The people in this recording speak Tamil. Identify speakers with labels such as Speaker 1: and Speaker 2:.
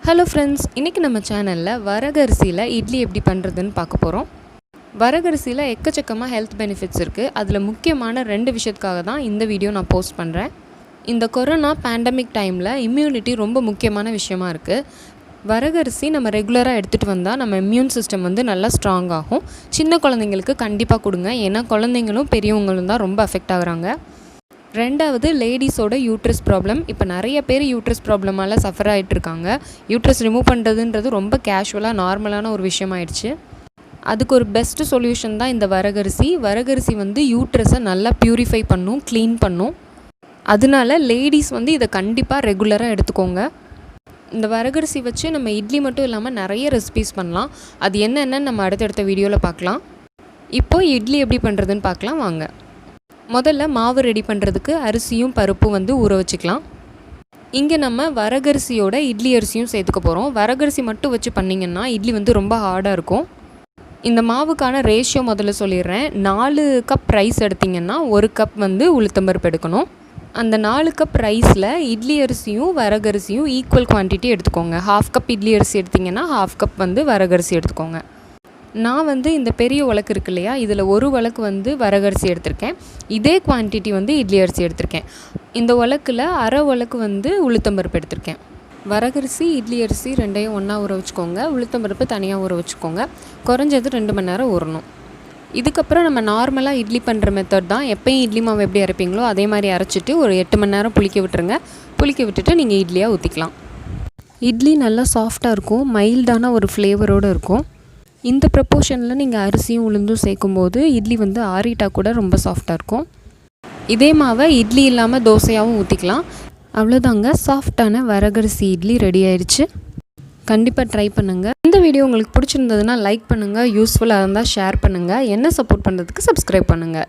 Speaker 1: ஹலோ ஃப்ரெண்ட்ஸ், இன்றைக்கி நம்ம சேனலில் வரகரிசியில் இட்லி எப்படி பண்ணுறதுன்னு பார்க்க போகிறோம். வரகரிசியில் எக்கச்சக்கமாக ஹெல்த் பெனிஃபிட்ஸ் இருக்குது. அதில் முக்கியமான 2 விஷயத்துக்காக தான் இந்த வீடியோ நான் போஸ்ட் பண்ணுறேன். இந்த கொரோனா பேண்டமிக் டைமில் இம்யூனிட்டி ரொம்ப முக்கியமான விஷயமா இருக்குது. வரகரிசி நம்ம ரெகுலராக எடுத்துகிட்டு வந்தால் நம்ம இம்யூன் சிஸ்டம் நல்லா ஸ்ட்ராங் ஆகும். சின்ன குழந்தைங்களுக்கு கண்டிப்பாக கொடுங்க, ஏன்னா குழந்தைங்களும் பெரியவங்களும் தான் ரொம்ப அஃபெக்ட் ஆகுறாங்க. 2வது லேடிஸோட யூட்ரஸ் ப்ராப்ளம். இப்போ நிறைய பேர் யூட்ரஸ் ப்ராப்ளமால் சஃபர் ஆகிட்டுருக்காங்க. யூட்ரஸ் ரிமூவ் பண்ணுறதுன்றது ரொம்ப கேஷுவலாக நார்மலான ஒரு விஷயமாயிடுச்சு. அதுக்கு ஒரு பெஸ்ட்டு சொல்யூஷன் தான் இந்த வரகரிசி. வரகரிசி யூட்ரஸை நல்லா ப்யூரிஃபை பண்ணும், க்ளீன் பண்ணும். அதனால லேடிஸ் இதை கண்டிப்பாக ரெகுலராக எடுத்துக்கோங்க. இந்த வரகரிசி வச்சு நம்ம இட்லி மட்டும் இல்லாமல் நிறைய ரெசிபீஸ் பண்ணலாம். அது என்னென்னு நம்ம அடுத்தடுத்த வீடியோவில் பார்க்கலாம். இப்போது இட்லி எப்படி பண்ணுறதுன்னு பார்க்கலாம் வாங்க. முதல்ல மாவு ரெடி பண்ணுறதுக்கு அரிசியும் பருப்பும் ஊற வச்சுக்கலாம். இங்கே நம்ம வரகரிசியோட இட்லி அரிசியும் சேர்த்துக்க போகிறோம். வரகரிசி மட்டும் வச்சு பண்ணிங்கன்னா இட்லி ரொம்ப ஹார்டாக இருக்கும். இந்த மாவுக்கான ரேஷியோ முதல்ல சொல்லிடுறேன். 4 கப் ரைஸ் எடுத்திங்கன்னா 1 கப் உளுத்தம்பருப்பு எடுக்கணும். அந்த 4 கப் ரைஸில் இட்லி அரிசியும் வரகரிசியும் ஈக்குவல் குவான்டிட்டி எடுத்துக்கோங்க. 1/2 கப் இட்லி அரிசி எடுத்திங்கன்னா 1/2 கப் வரகரிசி எடுத்துக்கோங்க. நான் இந்த பெரிய உலக்கு இருக்கு இல்லையா, இதில் 1 உலக்கு வரகரிசி எடுத்திருக்கேன். இதே குவான்டிட்டி இட்லி அரிசி எடுத்திருக்கேன். இந்த உலக்கில் 1/2 உலக்கு உளுத்தம்பருப்பு எடுத்திருக்கேன். வரகரிசி இட்லி அரிசி 2ஐயும் ஒன்றா ஊற வச்சுக்கோங்க. உளுத்தம்பருப்பு தனியாக ஊற வச்சுக்கோங்க. குறைஞ்சது 2 மணி நேரம் ஊறணும். இதுக்கப்புறம் நம்ம நார்மலாக இட்லி பண்ணுற மெத்தட் தான். எப்போயும் இட்லி மாவு எப்படி அரைப்பீங்களோ அதே மாதிரி அரைச்சிட்டு ஒரு 8 மணி நேரம் புளிக்க விட்டுருங்க. புளிக்க விட்டுட்டு நீங்கள் இட்லியாக ஊற்றிக்கலாம். இட்லி நல்லா சாஃப்டாக இருக்கும், மைல்டான ஒரு ஃப்ளேவரோடு இருக்கும். இந்த ப்ரப்போர்ஷனில் நீங்கள் அரிசியும் உளுந்தும் சேர்க்கும்போது இட்லி ஆறிட்டா கூட ரொம்ப சாஃப்டாக இருக்கும். இதே மாவை இட்லி இல்லாமல் தோசையாகவும் ஊற்றிக்கலாம். அவ்வளோதாங்க, சாஃப்டான வரகரிசி இட்லி ரெடி ஆயிடுச்சு. கண்டிப்பாக ட்ரை பண்ணுங்கள். இந்த வீடியோ உங்களுக்கு பிடிச்சிருந்ததுன்னா லைக் பண்ணுங்கள், யூஸ்ஃபுல்லாக இருந்தால் ஷேர் பண்ணுங்கள். என்ன சப்போர்ட் பண்ணுறதுக்கு சப்ஸ்கிரைப் பண்ணுங்கள்.